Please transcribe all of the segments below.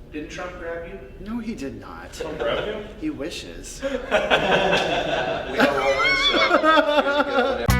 Didn't Trump grab you? No, he did not. Trump grab you? He wishes. We don't roll in, so good to go.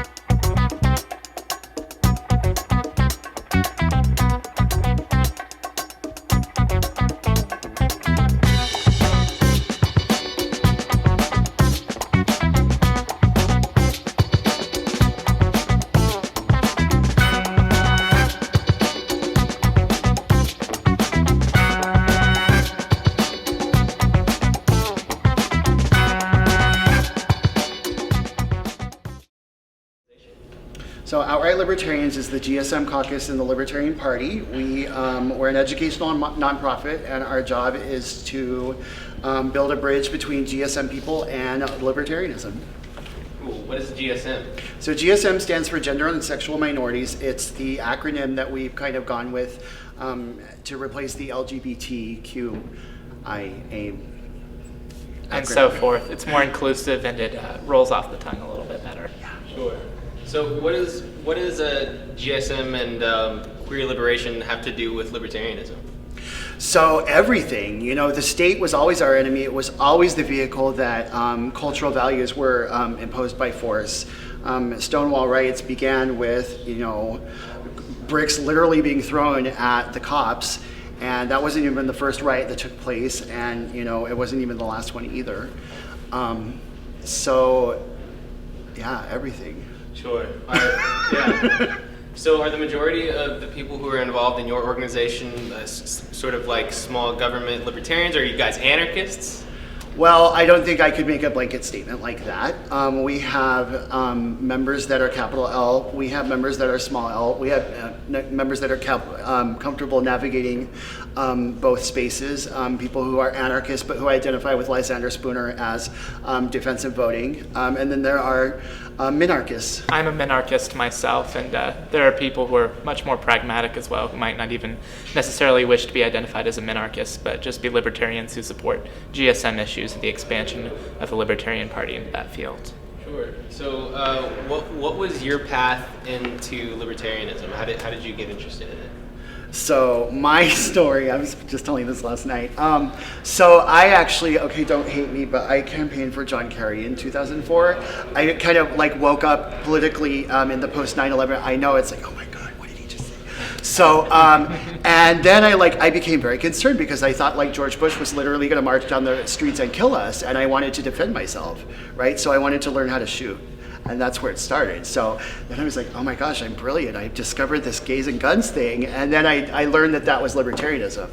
So Outright Libertarians is the GSM caucus in the Libertarian Party. We're an educational nonprofit, and our job is to build a bridge between GSM people and libertarianism. Cool. What is GSM? So GSM stands for Gender and Sexual Minorities. It's the acronym that we've kind of gone with to replace the LGBTQIA. And so forth. It's more inclusive and it rolls off the tongue a little bit better. Sure. So what is GSM and queer liberation have to do with libertarianism? So everything, the state was always our enemy. It was always the vehicle that cultural values were imposed by force. Stonewall riots began with, bricks literally being thrown at the cops. And that wasn't even the first riot that took place. And, it wasn't even the last one either. Everything. Sure. Yeah. So are the majority of the people who are involved in your organization sort of like small government libertarians, or are you guys anarchists? Well, I don't think I could make a blanket statement like that. We have members that are capital L. We have members that are small l. We have members that are comfortable navigating both spaces. People who are anarchists but who identify with Lysander Spooner as defensive voting. And then there are minarchists. I'm a minarchist myself, and there are people who are much more pragmatic as well, who might not even necessarily wish to be identified as a minarchist, but just be libertarians who support GSM issues and the expansion of the Libertarian Party into that field. Sure. So what was your path into libertarianism? How did you get interested in it? So my story, I was just telling this last night. So I actually, don't hate me, but I campaigned for John Kerry in 2004. I kind of woke up politically in the post 9/11. I know it's oh my God, what did he just say? So, and then I became very concerned because I thought George Bush was literally going to march down the streets and kill us, and I wanted to defend myself, right? So I wanted to learn how to shoot. And that's where it started. So then I was oh my gosh, I'm brilliant. I discovered this gays and guns thing. And then I learned that was libertarianism.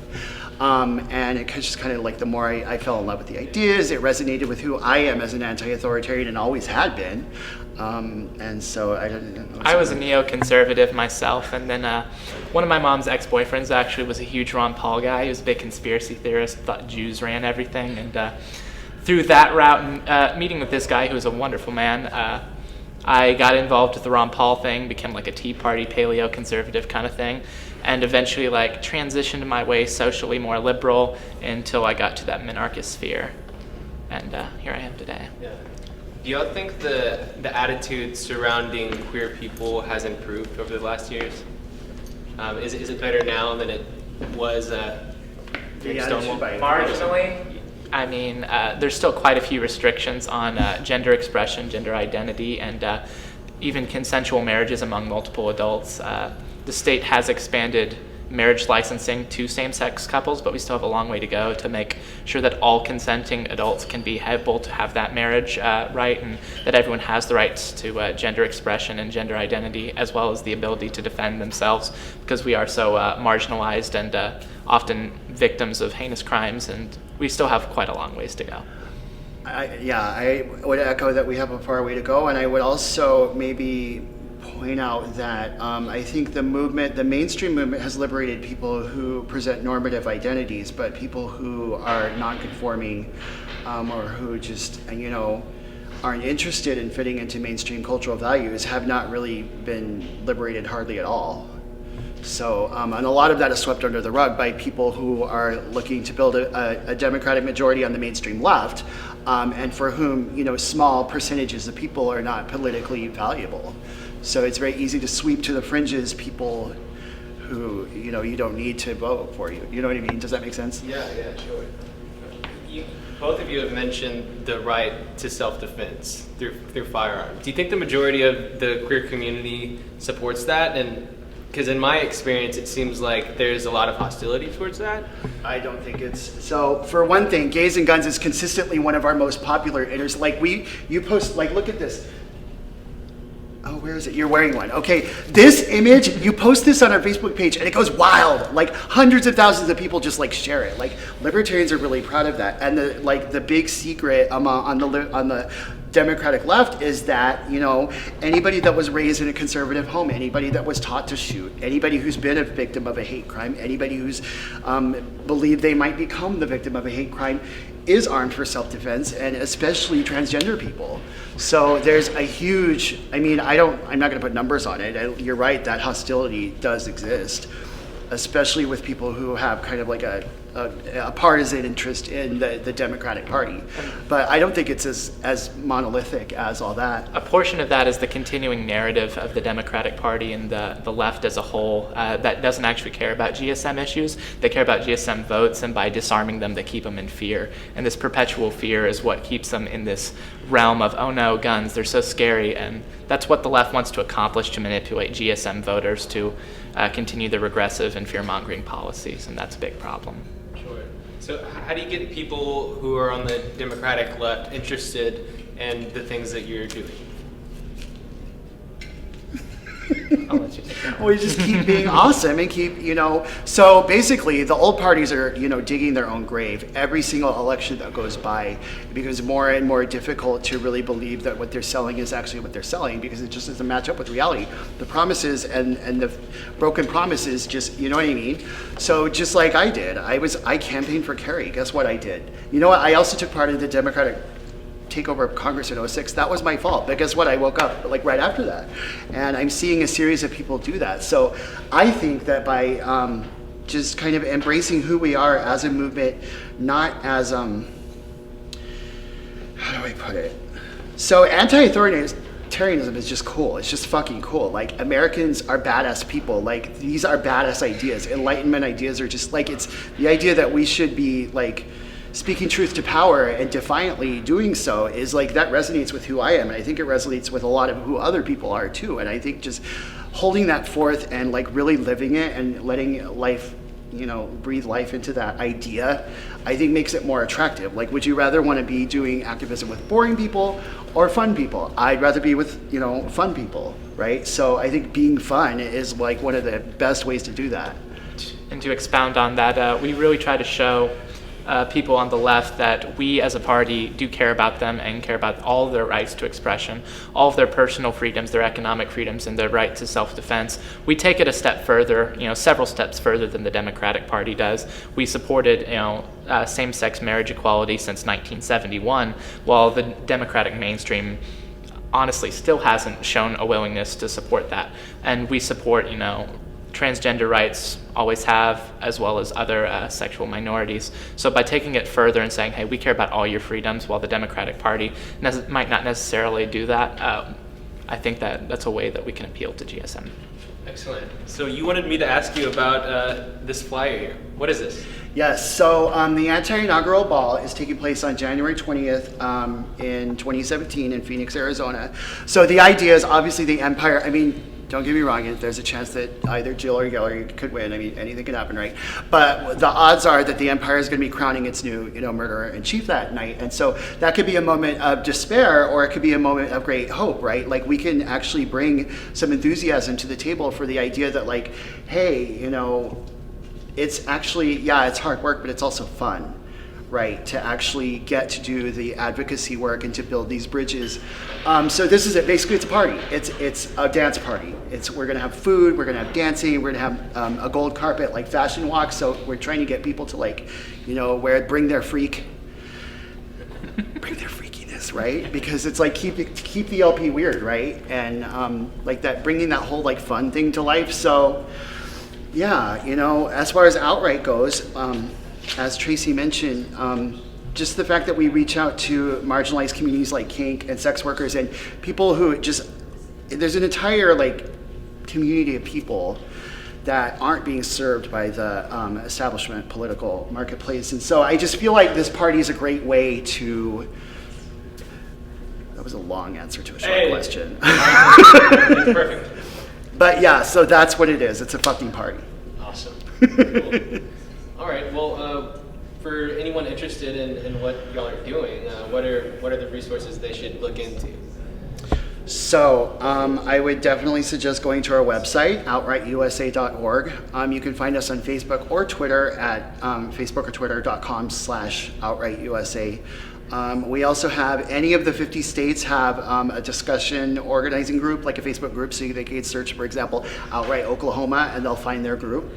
And it just kind of the more I fell in love with the ideas, it resonated with who I am as an anti-authoritarian and always had been. And so I was a neoconservative myself. And then one of my mom's ex-boyfriends actually was a huge Ron Paul guy. He was a big conspiracy theorist, thought Jews ran everything. And through that route and meeting with this guy who was a wonderful man, I got involved with the Ron Paul thing, became a Tea Party, paleo-conservative kind of thing, and eventually transitioned my way socially more liberal until I got to that minarchist sphere. And here I am today. Yeah. Do y'all think the attitude surrounding queer people has improved over the last years? Is it better now than it was during Stonewall? Marginally. I mean, there's still quite a few restrictions on gender expression, gender identity, and even consensual marriages among multiple adults. The state has expanded marriage licensing to same-sex couples, but we still have a long way to go to make sure that all consenting adults can be able to have that marriage right, and that everyone has the rights to gender expression and gender identity, as well as the ability to defend themselves, because we are so marginalized and often victims of heinous crimes, and we still have quite a long ways to go. I would echo that we have a far way to go, and I would also maybe point out that I think the mainstream movement has liberated people who present normative identities, but people who are non-conforming or who just, aren't interested in fitting into mainstream cultural values have not really been liberated hardly at all. So, and a lot of that is swept under the rug by people who are looking to build a democratic majority on the mainstream left, and for whom, small percentages of people are not politically valuable. So it's very easy to sweep to the fringes people who, you know, you don't need to vote for you. You know what I mean? Does that make sense? Yeah, sure. Both of you have mentioned the right to self-defense through firearms. Do you think the majority of the queer community supports that? And because in my experience, it seems like there's a lot of hostility towards that. I don't think it's so. For one thing, Gays and Guns is consistently one of our most popular like you post, like, look at this. Oh, where is it? You're wearing one. Okay, this image, you post this on our Facebook page and it goes wild. Like hundreds of thousands of people just like share it. Like libertarians are really proud of that. And the big secret on the Democratic left is that, you know, anybody that was raised in a conservative home, anybody that was taught to shoot, anybody who's been a victim of a hate crime, anybody who's believed they might become the victim of a hate crime is armed for self-defense, and especially transgender people. So there's a huge, I mean, I'm not gonna put numbers on it. You're right, that hostility does exist, especially with people who have kind of like a partisan interest in the Democratic Party. But I don't think it's as monolithic as all that. A portion of that is the continuing narrative of the Democratic Party and the left as a whole that doesn't actually care about GSM issues. They care about GSM votes, and by disarming them, they keep them in fear. And this perpetual fear is what keeps them in this realm of, oh no, guns, they're so scary. And that's what the left wants to accomplish, to manipulate GSM voters to continue the regressive and fear-mongering policies, and that's a big problem. Sure. So how do you get people who are on the Democratic left interested in the things that you're doing? I'll let you take that. We just keep being awesome and keep, you know, so basically the old parties are, you know, digging their own grave. Every single election that goes by, it becomes more and more difficult to really believe that what they're selling is actually what they're selling, because it just doesn't match up with reality. The promises and the broken promises just, you know what I mean? So just like I did, I campaigned for Kerry. Guess what I did? You know what? I also took part in the Democratic takeover of Congress in 06. That was my fault. But guess what? I woke up like right after that. And I'm seeing a series of people do that. So I think that by just kind of embracing who we are as a movement, not as, how do I put it? So anti-authoritarianism is just cool. It's just fucking cool. Like, Americans are badass people. Like, these are badass ideas. Enlightenment ideas are just like, it's the idea that we should be like, speaking truth to power and defiantly doing so is like, that resonates with who I am. And I think it resonates with a lot of who other people are too. And I think just holding that forth and like really living it and letting life, you know, breathe life into that idea, I think makes it more attractive. Like, would you rather want to be doing activism with boring people or fun people? I'd rather be with, you know, fun people, right? So I think being fun is like one of the best ways to do that. And to expound on that, we really try to show people on the left that we as a party do care about them and care about all of their rights to expression, all of their personal freedoms, their economic freedoms, and their right to self-defense. We take it a step further, you know, several steps further than the Democratic Party does. We supported, you know, same-sex marriage equality since 1971, while the Democratic mainstream honestly still hasn't shown a willingness to support that. And we support, you know, transgender rights, always have, as well as other sexual minorities. So by taking it further and saying, hey, we care about all your freedoms, while the Democratic Party might not necessarily do that, I think that that's a way that we can appeal to GSM. Excellent. So you wanted me to ask you about this flyer here. What is this? Yes, so the Anti-Inaugural Ball is taking place on January 20th in 2017 in Phoenix, Arizona. So the idea is obviously the Empire, I mean, don't get me wrong, there's a chance that either Jill or Hillary could win. I mean, anything could happen, right? But the odds are that the Empire is going to be crowning its new, you know, murderer-in-chief that night. And so that could be a moment of despair, or it could be a moment of great hope, right? Like, we can actually bring some enthusiasm to the table for the idea that, like, hey, you know, it's actually, yeah, it's hard work, but it's also fun, right? To actually get to do the advocacy work and to build these bridges. So this is it. Basically, it's a party. It's a dance party. We're gonna have food. We're gonna have dancing. We're gonna have a gold carpet, like fashion walk. So we're trying to get people to, like, you know, bring their freakiness, right? Because it's like keep the LP weird, right? And like that, bringing that whole like fun thing to life. So yeah, you know, as far as outright goes. As Traci mentioned, just the fact that we reach out to marginalized communities like kink and sex workers and people who just, there's an entire like community of people that aren't being served by the establishment political marketplace. And so I just feel like this party is a great way to. That was a long answer to a short question. It's perfect. But yeah, so that's what it is. It's a fucking party. Awesome. Cool. All right. Well, for anyone interested in what y'all are doing, what are the resources they should look into? So I would definitely suggest going to our website, outrightusa.org. You can find us on Facebook or Twitter at Facebook or Twitter.com/outrightusa. We also have, any of the 50 states have a discussion organizing group, like a Facebook group, so they can search, for example, Outright Oklahoma, and they'll find their group.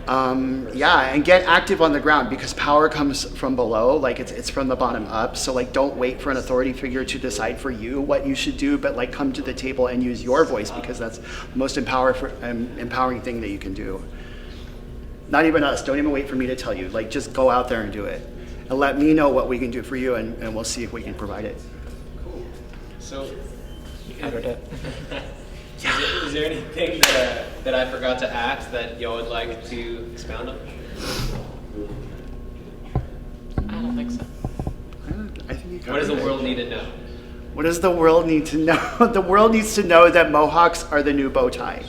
Yeah, and get active on the ground, because power comes from below, like it's from the bottom up. So like, don't wait for an authority figure to decide for you what you should do, but like, come to the table and use your voice, because that's the most empowering thing that you can do. Not even us, don't even wait for me to tell you, like just go out there and do it. And let me know what we can do for you, and we'll see if we can provide it. Cool. So, You covered it. is there anything that I forgot to ask that y'all would like to expound on? I don't think so. I think you What does the covered it. world need to know? What does the world need to know? The world needs to know that Mohawks are the new bow tie.